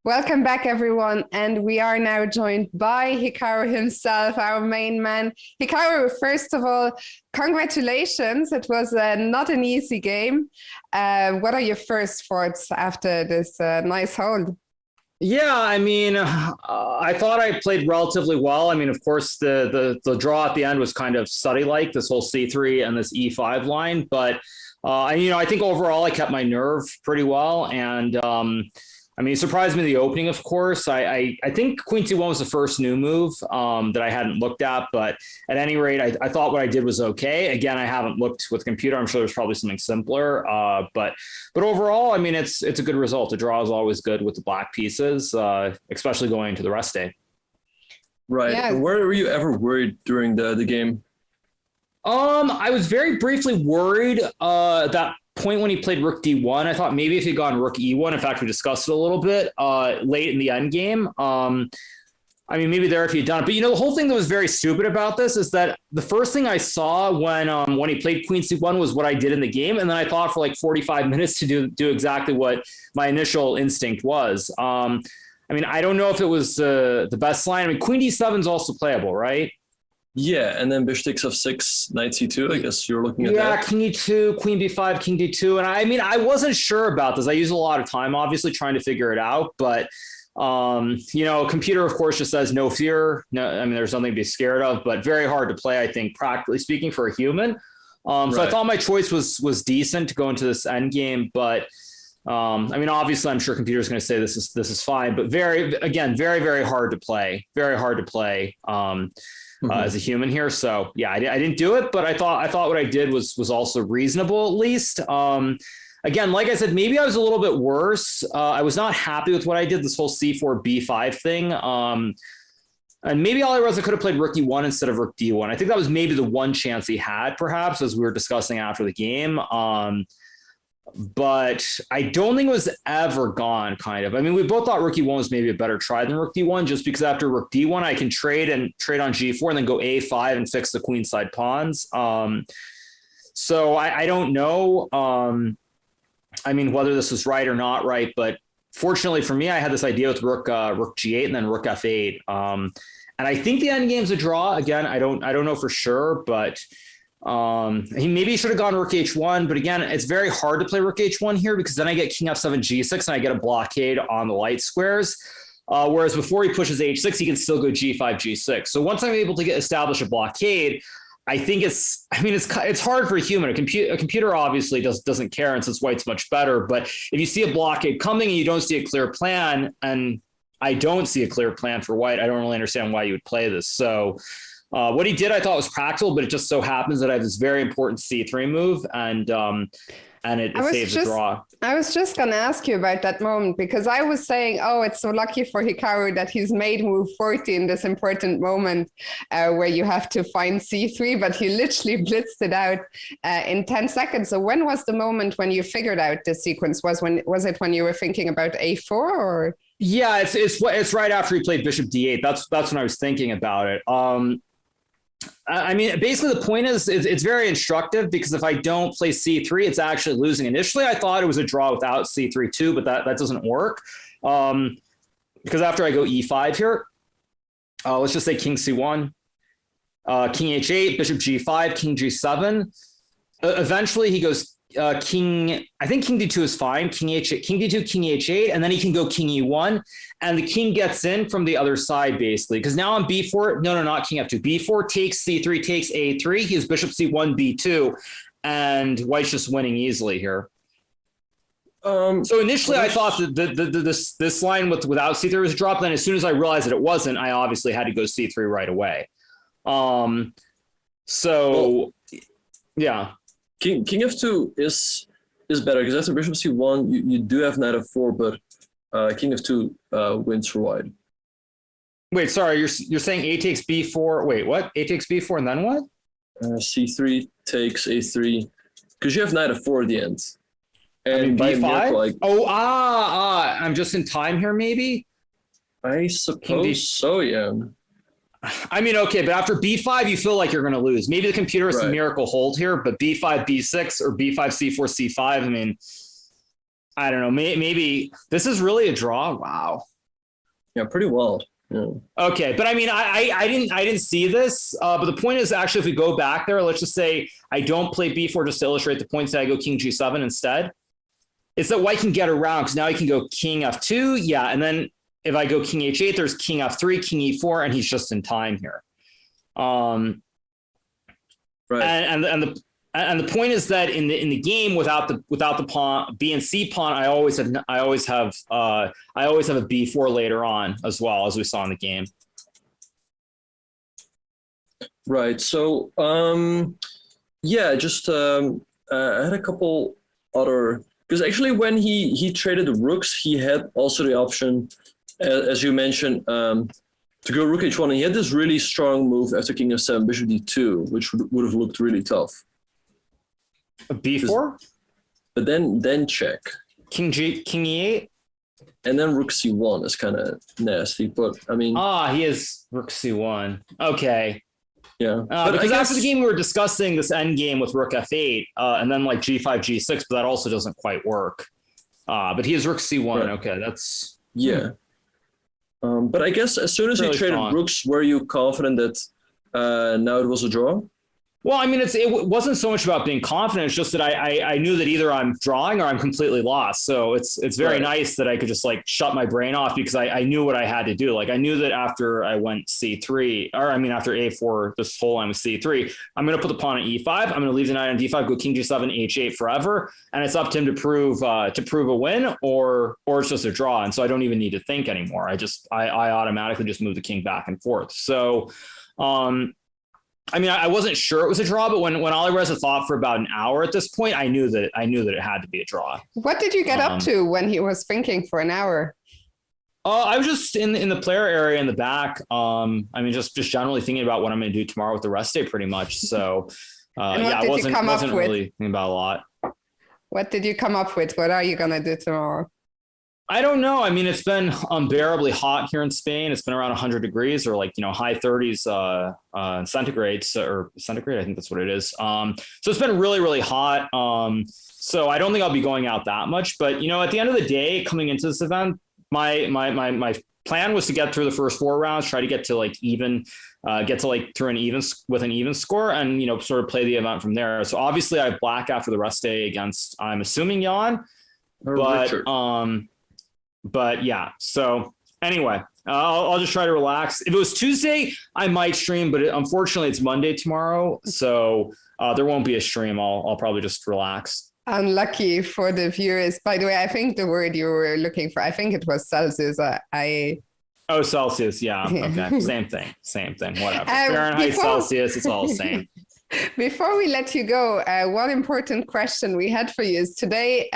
Welcome back, everyone. And we are now joined by Hikaru himself, our main man. Hikaru, first of all, congratulations. It was not an easy game. What are your first thoughts after this nice hold? Yeah, I thought I played relatively well. I mean, of course, the draw at the end was kind of study like this whole C3 and this E5 line, but I think overall I kept my nerve pretty well, and it surprised me in the opening. Of course, I think Queen C1 was the first new move that I hadn't looked at, but at any rate, I thought what I did was okay. Again, I haven't looked with the computer. I'm sure there's probably something simpler, but overall, I mean, it's a good result. The draw is always good with the black pieces, especially going into the rest day. Right. Yeah. Were you ever worried during the game? I was very briefly worried that point when he played Rook D1. I thought maybe if he'd gone Rook E1, in fact, we discussed it a little bit late in the end game. Maybe there if he'd done it. But, the whole thing that was very stupid about this is that the first thing I saw when he played Queen C1 was what I did in the game. And then I thought for like 45 minutes to do exactly what my initial instinct was. I don't know if it was the best line. I mean, Queen D7 is also playable, right? Yeah, and then Bishop takes F6, Knight C2. I guess you're looking at that. Yeah, King E2, Queen B5, King D2. And I wasn't sure about this. I use a lot of time, obviously, trying to figure it out. But, a computer, of course, just says no fear. No, there's nothing to be scared of, but very hard to play, I think, practically speaking, for a human. So I thought my choice was decent to go into this end game. But, obviously, I'm sure computer's going to say this is fine. But very, very hard to play. Very hard to play. As a human here. So yeah, I didn't do it, but I thought what I did was also reasonable at least. Again, like I said, maybe I was a little bit worse. I was not happy with what I did, this whole C4 B5 thing. And maybe Alireza could have played Rook E1 instead of Rook D1. I think that was maybe the one chance he had, perhaps, as we were discussing after the game. But I don't think it was ever gone, kind of. We both thought Rook E1 was maybe a better try than Rook D1, just because after Rook D1, I can trade on G4 and then go A5 and fix the queenside pawns. So I don't know, whether this was right or not right, but fortunately for me, I had this idea with Rook G8 and then Rook F8. And I think the endgame's a draw. Again, I don't know for sure, but he should have gone Rook H1, but again, it's very hard to play Rook H1 here because then I get King F7 G6 and I get a blockade on the light squares. Whereas before he pushes H6, he can still go G5 G6. So once I'm able to establish a blockade, I think it's hard for a human. A computer obviously doesn't care, and since white's much better. But if you see a blockade coming and you don't see a clear plan, and I don't see a clear plan for white, I don't really understand why you would play this. So what he did, I thought was practical, but it just so happens that I have this very important C3 move, and it saves the draw. I was just going to ask you about that moment because I was saying, oh, it's so lucky for Hikaru that he's made move 40 in this important moment where you have to find C3, but he literally blitzed it out in 10 seconds. So when was the moment when you figured out this sequence? Was it when you were thinking about A4 or? Yeah, it's right after he played Bishop D8. That's when I was thinking about it. Basically the point is it's very instructive because if I don't play C3, it's actually losing. Initially, I thought it was a draw without C3 too, but that doesn't work. Because after I go E5 here, let's just say King C1, King H8, Bishop G5, King G7. Eventually he goes King, I think King D2 is fine. King H8, King D2, King H8, and then he can go King E1, and the king gets in from the other side basically. Because now on B4, no, not King F2. B4 takes C3, takes A3. He has Bishop C1, B2, and white's just winning easily here. So initially, I thought that this line without C3 was a drop. Then as soon as I realized that it wasn't, I obviously had to go C3 right away. Yeah. King F2 is better because after Bishop C1, you do have Knight F4, but King F2 wins for white. Wait, sorry, you're saying A takes B4. Wait, what? A takes B4 and then what? C3 takes A3 because you have Knight F4 at the end. And B5? I'm just in time here, maybe? I suppose so, yeah. Okay, but after B5, you feel like you're going to lose. Maybe the computer has some miracle hold here, but B5, B6, or B5, C4, C5, I don't know. Maybe this is really a draw. Wow. Yeah, pretty wild. Yeah. Okay, but I mean, I didn't see this. But the point is, actually, if we go back there, let's just say I don't play b4 just to illustrate the point. Say I go king g7 instead. It's that white can get around because now he can go king f2. Yeah, and then if I go king h8, there's king f3, king e4, and he's just in time here. Right. And the point is that in the game without the pawn B and C pawn, I always have a b4 later on as well, as we saw in the game. Right. So yeah, just I had a couple other, because actually when he traded the rooks, he had also the option, as you mentioned, to go rook h1, and he had this really strong move after king f7, bishop d2, which would have looked really tough. A b4? But then check. King e8? And then rook c1 is kind of nasty, but I mean... he is rook c1. Okay. Yeah. Because after the game we were discussing this end game with rook f8, and then like g5, g6, but that also doesn't quite work. But he has rook c1. Right. Okay, that's... Yeah. But I guess as soon as you traded rooks, were you confident that now it was a draw? Well, I mean, it wasn't so much about being confident. It's just that I knew that either I'm drawing or I'm completely lost. So it's very nice that I could just like shut my brain off, because I knew what I had to do. Like I knew that after I went c3, or I mean, after a4, this whole line was c3, I'm going to put the pawn on e5. I'm going to leave the knight on d5, go king g7, h8 forever. And it's up to him to prove a win, or it's just a draw. And so I don't even need to think anymore. I automatically just move the king back and forth. So, I mean, I wasn't sure it was a draw, but when Alireza thought for about an hour at this point, I knew that it had to be a draw. What did you get up to when he was thinking for an hour? I was just in the player area in the back. I mean, just generally thinking about what I'm going to do tomorrow with the rest day, pretty much. So, I wasn't really thinking about a lot. What did you come up with? What are you going to do tomorrow? I don't know. I mean, it's been unbearably hot here in Spain. It's been around 100 degrees, or like, high 30s centigrade, or centigrade. I think that's what it is. So it's been really, really hot. So I don't think I'll be going out that much. But, at the end of the day, coming into this event, my plan was to get through the first 4 rounds, try to get to like even, through an even with an even score, and, sort of play the event from there. So obviously I have black after the rest day against, I'm assuming, Jan, but Richard. But yeah, so anyway, I'll just try to relax. If it was Tuesday, I might stream, but unfortunately it's Monday tomorrow. So there won't be a stream. I'll probably just relax. Unlucky for the viewers. By the way, I think the word you were looking for, I think it was Celsius. Oh, Celsius. Yeah. Okay. Same thing. Whatever. Fahrenheit, Celsius, it's all the same. Before we let you go, one important question we had for you is today,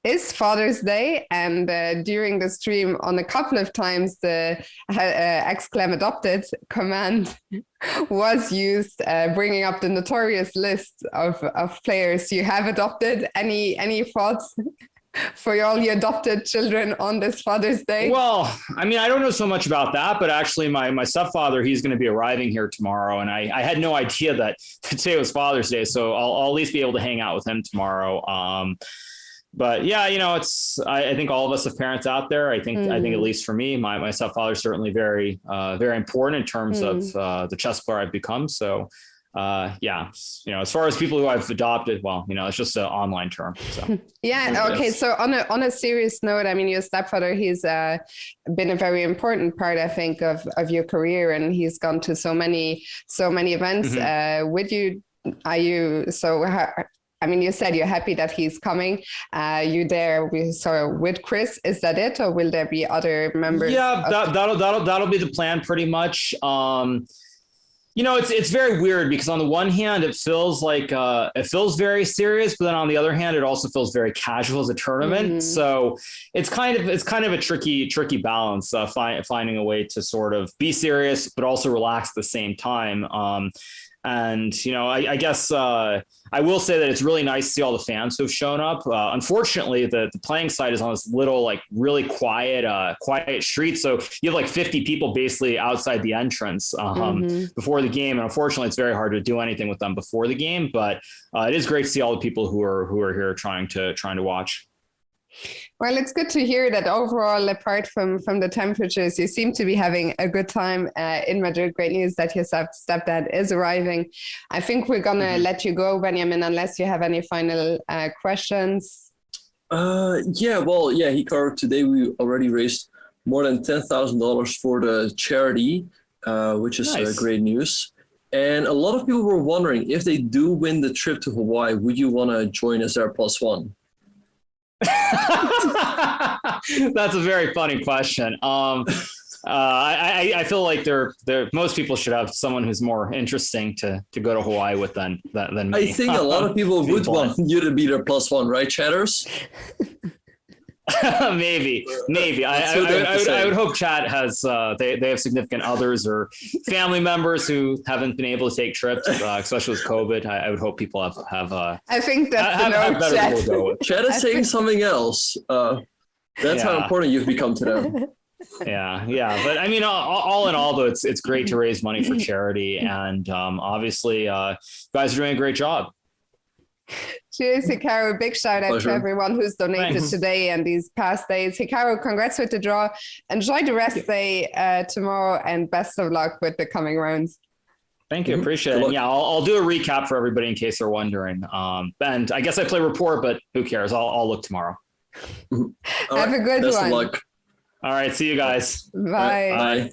is Father's Day, and during the stream on a couple of times the !adopted command was used, bringing up the notorious list of players you have adopted. Any thoughts for all your adopted children on this Father's Day? Well, I mean, I don't know so much about that, but actually my stepfather, he's going to be arriving here tomorrow, and I had no idea that today was Father's Day, so I'll at least be able to hang out with him tomorrow. But yeah, I think all of us have parents out there. I think at least for me, my stepfather is certainly very, very important in terms of the chess player I've become. So yeah, as far as people who I've adopted, well, it's just an online term. So yeah. Okay. So on a serious note, I mean, your stepfather, he's been a very important part, I think, of your career, and he's gone to so many events. I mean, you said you're happy that he's coming. You there with Chris? Is that it, or will there be other members? Yeah, that'll be the plan, pretty much. It's very weird, because on the one hand, it feels very serious, but then on the other hand, it also feels very casual as a tournament. So it's kind of a tricky balance, finding a way to sort of be serious but also relax at the same time. And, I guess I will say that it's really nice to see all the fans who have shown up. Unfortunately, the playing site is on this little, like, really quiet street. So you have like 50 people basically outside the entrance before the game. And unfortunately, it's very hard to do anything with them before the game. But it is great to see all the people who are here trying to watch. Well, it's good to hear that overall, apart from the temperatures, you seem to be having a good time in Madrid. Great news that your stepdad is arriving. I think we're gonna let you go, Benjamin, unless you have any final questions. Hikaru, today we already raised more than $10,000 for the charity, which is Nice. Great news. And a lot of people were wondering, if they do win the trip to Hawaii, would you want to join as their +1? That's a very funny question. I feel like most people should have someone who's more interesting to go to Hawaii with than me. I think a lot of people would want you to be their +1, right, Chatters? maybe. I would hope Chat has they have significant others or family members who haven't been able to take trips, especially with COVID. I would hope people have I think that's have better Chat. people to go with. Chat is saying something else. That's how important you've become to them. Yeah. But I mean, all in all, though, it's great to raise money for charity, and obviously, you guys are doing a great job. Cheers, Hikaru. Big shout out Pleasure. to everyone who's donated Thanks. today and these past days. Hikaru, congrats with the draw. Enjoy the rest day tomorrow, and best of luck with the coming rounds. Thank you. Appreciate Good it. luck. Yeah, I'll do a recap for everybody in case they're wondering. And I guess I play report, but who cares? I'll look tomorrow. All Have a good best one. of luck. All right. See you guys. Bye. Bye.